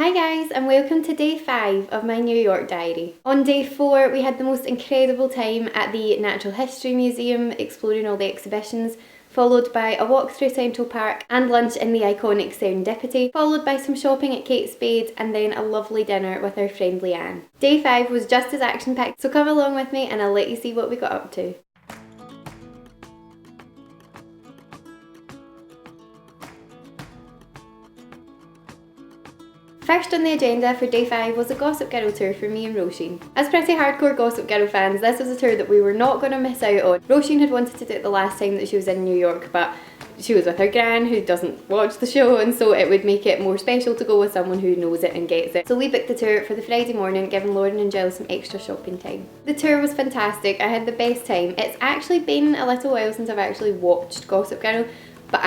Hi guys, and welcome to day 5 of my New York diary. On day 4 we had the most incredible time at the Natural History Museum, exploring all the exhibitions, followed by a walk through Central Park and lunch in the iconic Serendipity, followed by some shopping at Kate Spade's and then a lovely dinner with our friend Leanne. Day 5 was just as action packed, so come along with me and I'll let you see what we got up to. First on the agenda for day 5 was a Gossip Girl tour for me and Roisin. As pretty hardcore Gossip Girl fans, this was a tour that we were not going to miss out on. Roisin had wanted to do it the last time that she was in New York, but she was with her gran who doesn't watch the show, and so it would make it more special to go with someone who knows it and gets it. So we booked the tour for the Friday morning, giving Lauren and Jill some extra shopping time. The tour was fantastic, I had the best time. It's actually been a little while since I've actually watched Gossip Girl, but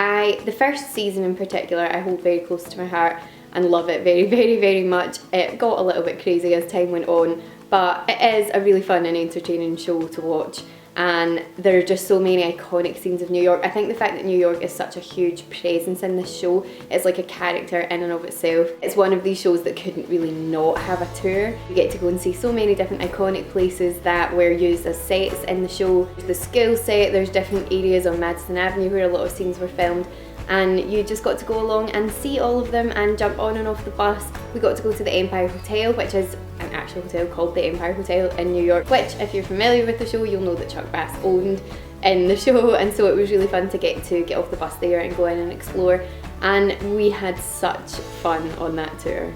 the first season in particular I hold very close to my heart and love it very much. It got a little bit crazy as time went on, but it is a really fun and entertaining show to watch, and there are just so many iconic scenes of New York. I think the fact that New York is such a huge presence in this show, it's like a character in and of itself. It's one of these shows that couldn't really not have a tour. You get to go and see so many different iconic places that were used as sets in the show. The school set, there's different areas on Madison Avenue where a lot of scenes were filmed, and you just got to go along and see all of them and jump on and off the bus. We got to go to the Empire Hotel, which is an actual hotel called the Empire Hotel in New York, which if you're familiar with the show you'll know that Chuck Bass owned in the show, and so it was really fun to get off the bus there and go in and explore, and we had such fun on that tour.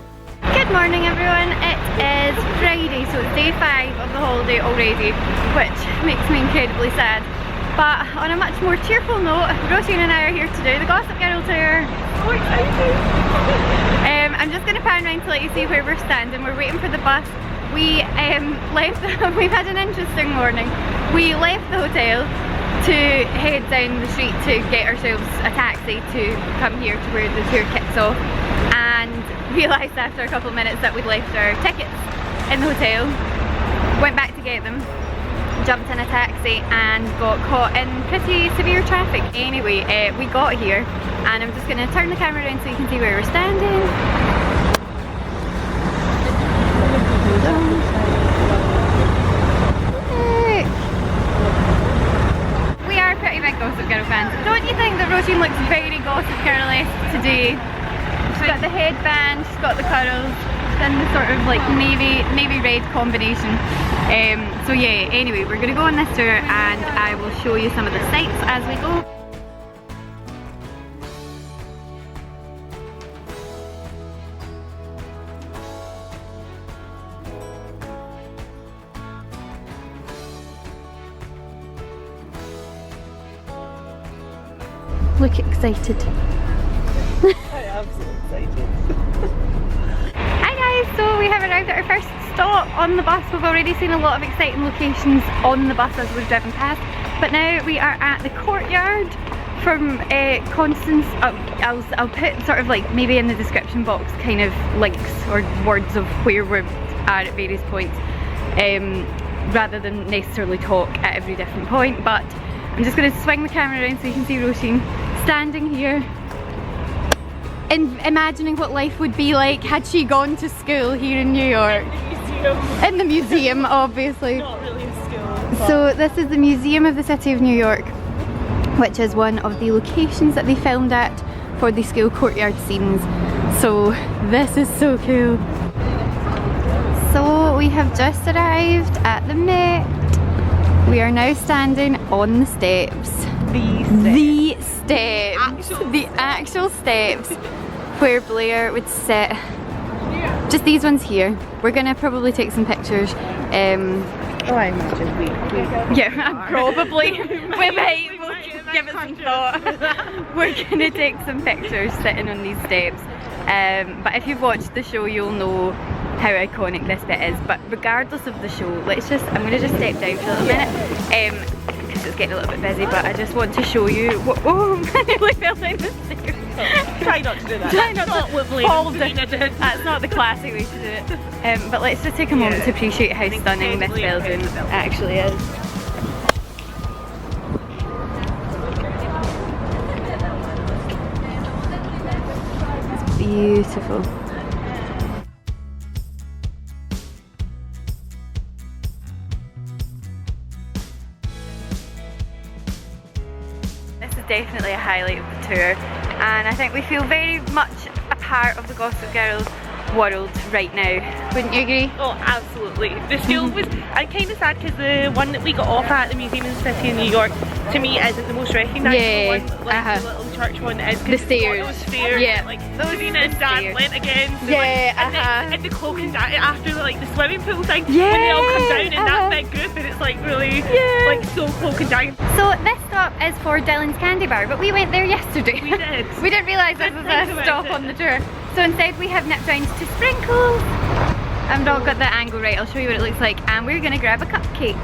Good morning everyone, it is Friday, so it's day 5 of the holiday already, which makes me incredibly sad. But on a much more cheerful note, Roisin and I are here to do the Gossip Girl tour. So excited! I'm just going to pan around to let you see where we're standing. We're waiting for the bus. We we've had an interesting morning. We left the hotel to head down the street to get ourselves a taxi to come here to where the tour kicks off, and realised after a couple of minutes that we'd left our tickets in the hotel. Went back to get them, jumped in a taxi and got caught in pretty severe traffic. Anyway, we got here and I'm just going to turn the camera around so you can see where we're standing. We are pretty big Gossip Girl fans. Don't you think that Roisin looks very Gossip Girl-esque today? She's got the headband, she's got the curls, in the sort of like navy red combination. So yeah, anyway, we're gonna go on this tour and I will show you some of the sights as we go. Look excited. I am so excited. Hi guys, so we have arrived at our first stop on the bus. We've already seen a lot of exciting locations on the bus as we've driven past, but now we are at the courtyard from Constance. I'll put sort of like maybe in the description box kind of links or words of where we are at various points, rather than necessarily talk at every different point, but I'm just going to swing the camera around so you can see Roisin standing here and imagining what life would be like had she gone to school here in New York. In the museum, obviously. Not really a school. So this is the Museum of the City of New York, which is one of the locations that they filmed at for the school courtyard scenes. So this is so cool. So we have just arrived at the Met. We are now standing on the steps. The actual steps where Blair would sit. Just these ones here. We're gonna probably take some pictures. Oh, I imagine we yeah, probably. We might give it some thought. We're gonna take some pictures sitting on these steps. But if you've watched the show, you'll know how iconic this bit is. But regardless of the show, I'm gonna just step down for a little minute. Because it's getting a little bit busy, but I just want to show you what. Oh, I nearly fell down the stairs. try not to do that. Try not That's to not what fall Lynsey did. That's not the classic way to do it. But let's just take a moment to appreciate how stunning this building actually is. It's beautiful. definitely a highlight of the tour, and I think we feel very much a part of the Gossip Girl world right now. Wouldn't you agree? Oh, absolutely. The school was, I'm kind of sad because the one that we got off at, the Museum in the City in New York, to me isn't the most recognisable Yeah, one, like the little church one is. The stairs. Those stairs, Yeah. like Those Serena and Dan stairs. went again. So Yeah, like, and the cloak and dagger after like the swimming pool thing, Yeah, when they all come down in that big group and it's like really like so cloak and dagger. So this stop is for Dylan's Candy Bar, but we went there yesterday. We did. We didn't realise this was Didn't think a about stop it. on the tour. So instead we have nipped round to Sprinkles. I've not got the angle right, I'll show you what it looks like, and we're gonna grab a cupcake.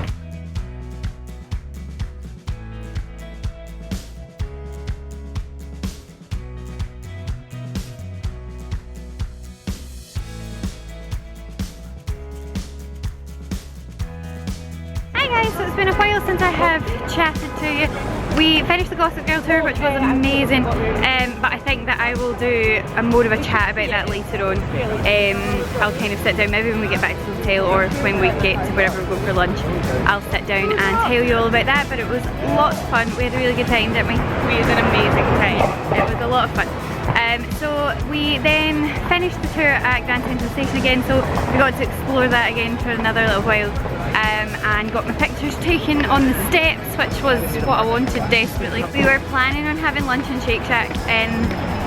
Hi guys, so it's been a while since I have chatted to you. We finished the Gossip Girl tour, which was amazing, but I think that I will do more of a chat about that later on. I'll kind of sit down, maybe when we get back to the hotel or when we get to wherever we go for lunch, I'll sit down and tell you all about that, but it was lots of fun. We had a really good time, didn't we? We had an amazing time. It was a lot of fun. So we then finished the tour at Grand Central Station again, so we got to explore that again for another little while, and got my pictures taken on the steps, which was what I wanted desperately. We were planning on having lunch in Shake Shack in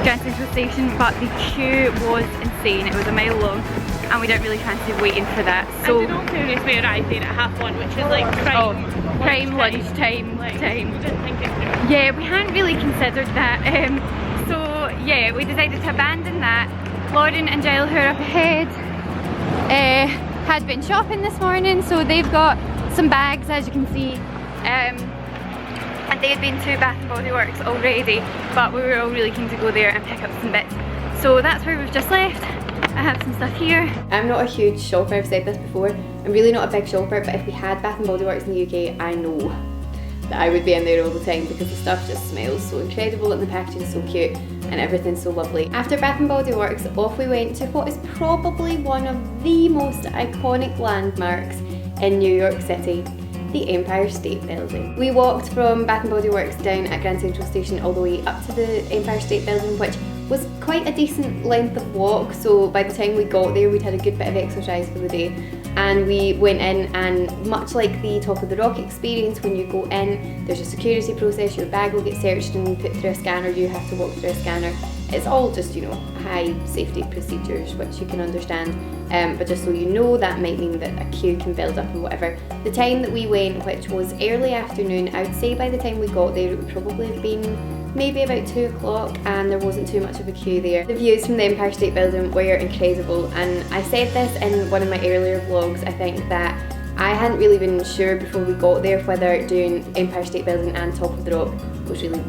Grand Central Station, but the queue was insane. It was a mile long and we didn't really fancy waiting for that. So and in all fairness, we arrived there at 1:30, which is like prime lunchtime like, time. We didn't think it through. Yeah, we hadn't really considered that. So yeah, we decided to abandon that. Lauren and Giles, who are up ahead, had been shopping this morning, so they've got some bags, as you can see, and they had been to Bath & Body Works already, but we were all really keen to go there and pick up some bits. So that's where we've just left. I have some stuff here. I'm not a huge shopper, I've said this before. I'm really not a big shopper, but if we had Bath & Body Works in the UK, I know that I would be in there all the time because the stuff just smells so incredible and the packaging is so cute and everything's so lovely. After Bath & Body Works, off we went to what is probably one of the most iconic landmarks in New York City, the Empire State Building. We walked from Bath & Body Works down at Grand Central Station all the way up to the Empire State Building, which was quite a decent length of walk, so by the time we got there we'd had a good bit of exercise for the day. And we went in, and much like the Top of the Rock experience, when you go in there's a security process, your bag will get searched and put through a scanner, you have to walk through a scanner. It's all just, you know, high safety procedures which you can understand, but just so you know, that might mean that a queue can build up and whatever. The time that we went, which was early afternoon, I would say by the time we got there it would probably have been maybe about 2 o'clock, and there wasn't too much of a queue there. The views from the Empire State Building were incredible, and I said this in one of my earlier vlogs, I think, that I hadn't really been sure before we got there whether doing Empire State Building and Top of the Rock was really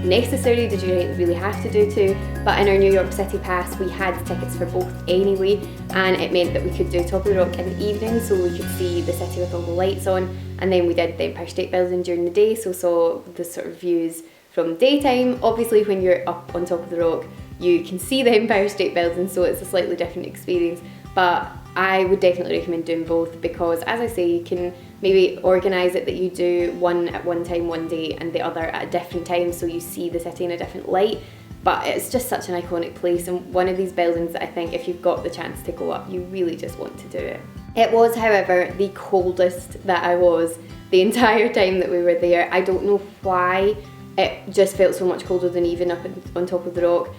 necessary, did you really have to do two, but in our New York City pass we had tickets for both anyway, and it meant that we could do Top of the Rock in the evening so we could see the city with all the lights on, and then we did the Empire State Building during the day, so saw the sort of views from daytime. Obviously when you're up on Top of the Rock you can see the Empire State Building, so it's a slightly different experience, but I would definitely recommend doing both because, as I say, you can maybe organise it that you do one at one time one day and the other at a different time so you see the city in a different light. But it's just such an iconic place and one of these buildings that I think if you've got the chance to go up, you really just want to do it. It was, however, the coldest that I was the entire time that we were there. I don't know why, it just felt so much colder than even up on Top of the Rock.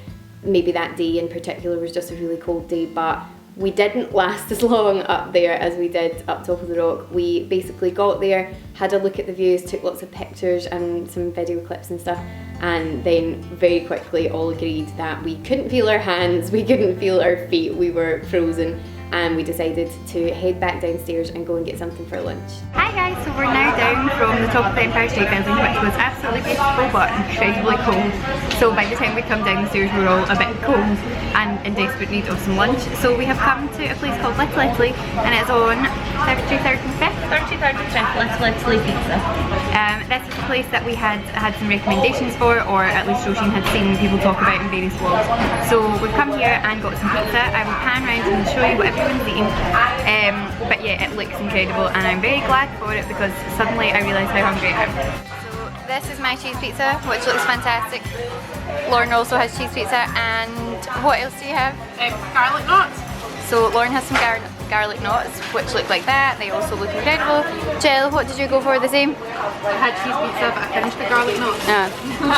Maybe that day in particular was just a really cold day, but we didn't last as long up there as we did up Top of the Rock. We basically got there, had a look at the views, took lots of pictures and some video clips and stuff, and then very quickly all agreed that we couldn't feel our hands, we couldn't feel our feet, we were frozen, and we decided to head back downstairs and go and get something for lunch. Hi guys, so we're now down from the top of the Empire State Building, which was absolutely beautiful but incredibly cold. So by the time we come down the stairs we're all a bit cold and in desperate need of some lunch. So we have come to a place called Little Italy and it's on 33rd and 5th? 33rd and 5th, Little Italy Pizza. This is a place that we had some recommendations for, or at least Roisin had seen people talk about in various vlogs. So we've come here and got some pizza. I will pan around and show you what everyone's eating. But yeah, it looks incredible and I'm very glad for it because suddenly I realised how hungry I am. So this is my cheese pizza, which looks fantastic. Lauren also has cheese pizza, and what else do you have? Garlic knots. So Lauren has some garlic knots, which look like that. They also look incredible. Jill, what did you go for? The same? I had cheese pizza, but I finished the garlic knots.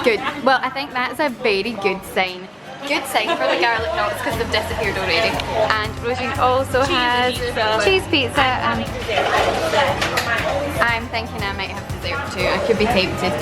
Good. Well, I think that's a very good sign. Good sign for the garlic knots because they've disappeared already. And Roisin also has cheese pizza. I'm thinking I might have dessert too. I could be tempted.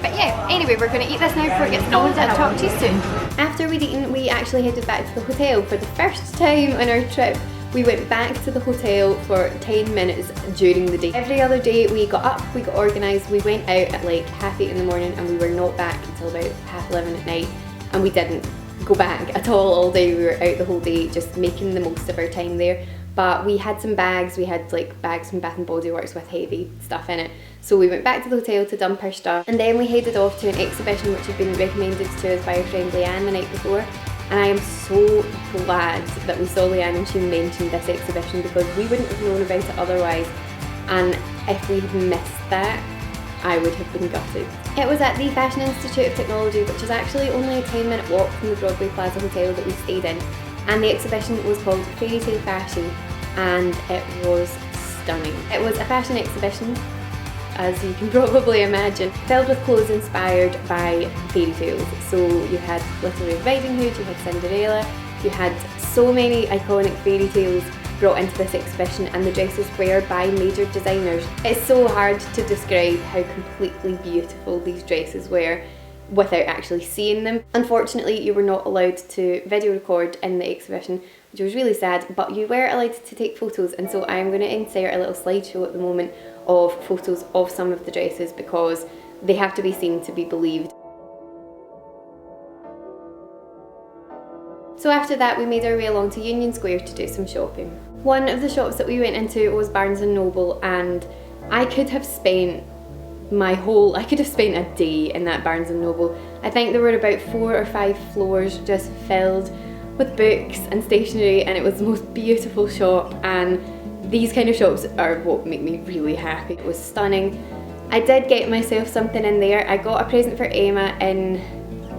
But yeah, anyway, we're going to eat this now before it gets cold and talk to you soon. After we'd eaten, we actually headed back to the hotel for the first time on our trip. We went back to the hotel for 10 minutes during the day. Every other day we got up, we got organised, we went out at like 8:30 in the morning, and we were not back until about 11:30 at night, and we didn't go back at all day. We were out the whole day just making the most of our time there. But we had some bags, we had like bags from Bath & Body Works with heavy stuff in it. So we went back to the hotel to dump our stuff, and then we headed off to an exhibition which had been recommended to us by our friend Leanne the night before. And I am so glad that we saw Leanne and she mentioned this exhibition, because we wouldn't have known about it otherwise. And if we had missed that, I would have been gutted. It was at the Fashion Institute of Technology, which is actually only a 10-minute walk from the Broadway Plaza Hotel that we stayed in. And the exhibition was called Fairy Tale Fashion, and it was stunning. It was a fashion exhibition, as you can probably imagine, filled with clothes inspired by fairy tales. So you had Little Red Riding Hood, you had Cinderella, you had so many iconic fairy tales brought into this exhibition, and the dresses were by major designers. It's so hard to describe how completely beautiful these dresses were without actually seeing them. Unfortunately, you were not allowed to video record in the exhibition, which was really sad, but you were allowed to take photos, and so I'm going to insert a little slideshow at the moment of photos of some of the dresses, because they have to be seen to be believed. So after that, we made our way along to Union Square to do some shopping. One of the shops that we went into was Barnes & Noble, and I could have spent a day in that Barnes & Noble. I think there were about 4 or 5 floors just filled with books and stationery, and it was the most beautiful shop, and these kind of shops are what make me really happy. It was stunning. I did get myself something in there. I got a present for Emma in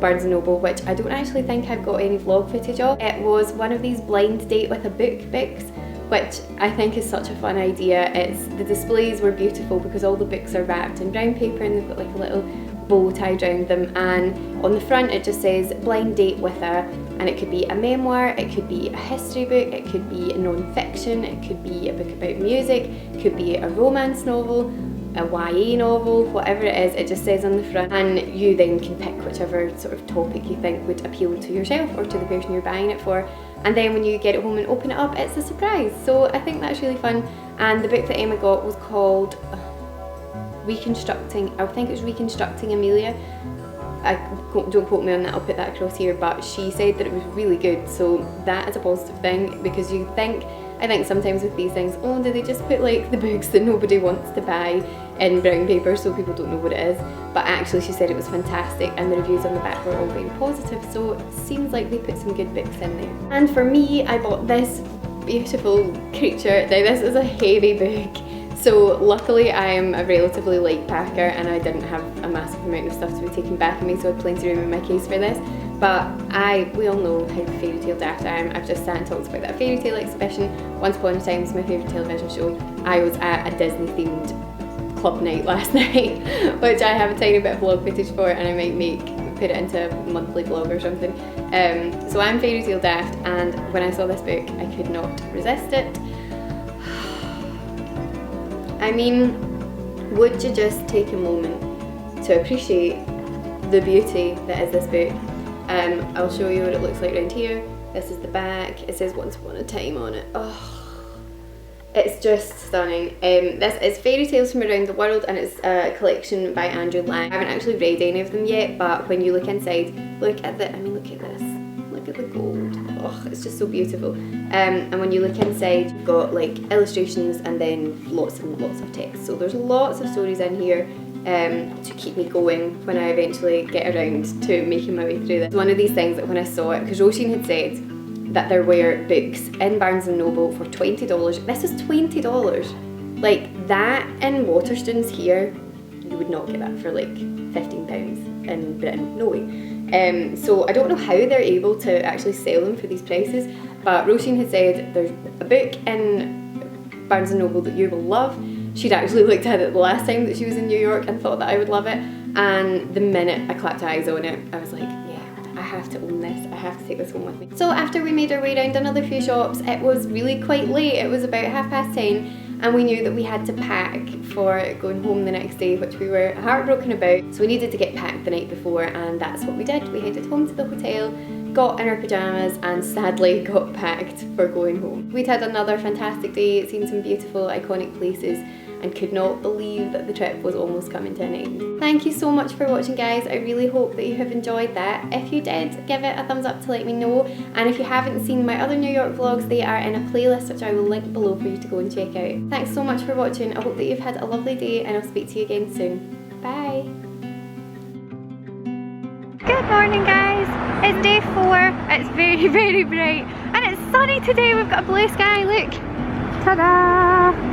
Barnes & Noble, which I don't actually think I've got any vlog footage of. It was one of these blind date with a book books, which I think is such a fun idea. The displays were beautiful because all the books are wrapped in brown paper, and they've got like a little bow tied around them, and on the front it just says blind date with a, and it could be a memoir, it could be a history book, it could be non-fiction, it could be a book about music, it could be a romance novel, a YA novel, whatever it is, it just says on the front, and you then can pick whichever sort of topic you think would appeal to yourself or to the person you're buying it for. And then when you get it home and open it up, it's a surprise. So I think that's really fun. And the book that Emma got was called Reconstructing Amelia. Don't quote me on that, I'll put that across here, but she said that it was really good, so that is a positive thing, because I think sometimes with these things, oh, do they just put like the books that nobody wants to buy in brown paper so people don't know what it is? But actually she said it was fantastic, and the reviews on the back were all very positive, so it seems like they put some good books in there. And for me, I bought this beautiful creature. Now this is a heavy book, so luckily I am a relatively light packer and I didn't have a massive amount of stuff to be taken back in me, so I had plenty of room in my case for this. But we all know how fairy tale daft I am. I've just sat and talked about that fairy tale exhibition. Once Upon a Time was my favourite television show. I was at a Disney themed club night last night, which I have a tiny bit of vlog footage for, and I might put it into a monthly vlog or something. So I'm fairy tale daft, and when I saw this book I could not resist it. I mean, would you just take a moment to appreciate the beauty that is this book? I'll show you what it looks like around here. This is the back. It says Once Upon a Time on it. Oh, it's just stunning. This is Fairy Tales from Around the World, and it's a collection by Andrew Lang. I haven't actually read any of them yet, but when you look inside, look at this. Look at the gold. Oh, it's just so beautiful. And when you look inside, you've got like illustrations and then lots and lots of text. So there's lots of stories in here to keep me going when I eventually get around to making my way through this. It's one of these things that when I saw it, because Roisin had said that there were books in Barnes & Noble for $20. This is $20. Like that in Waterstones here, you would not get that for like £15 in Britain, no way. So I don't know how they're able to actually sell them for these prices, but Roisin had said there's a book in Barnes & Noble that you will love. She'd actually looked at it the last time that she was in New York and thought that I would love it, and the minute I clapped eyes on it, I was like, yeah, I have to own this, I have to take this home with me. So after we made our way around another few shops, it was really quite late. It was about 10:30, and we knew that we had to pack for going home the next day, which we were heartbroken about. So we needed to get packed the night before, and that's what we did. We headed home to the hotel, got in our pyjamas, and sadly got packed for going home. We'd had another fantastic day, seen some beautiful iconic places, and could not believe that the trip was almost coming to an end. Thank you so much for watching, guys. I really hope that you have enjoyed that. If you did, give it a thumbs up to let me know, and if you haven't seen my other New York vlogs, they are in a playlist which I will link below for you to go and check out. Thanks so much for watching. I hope that you've had a lovely day, and I'll speak to you again soon. Bye! Good morning, guys. It's day 4. It's very, very bright, and it's sunny today. We've got a blue sky, look. Ta-da!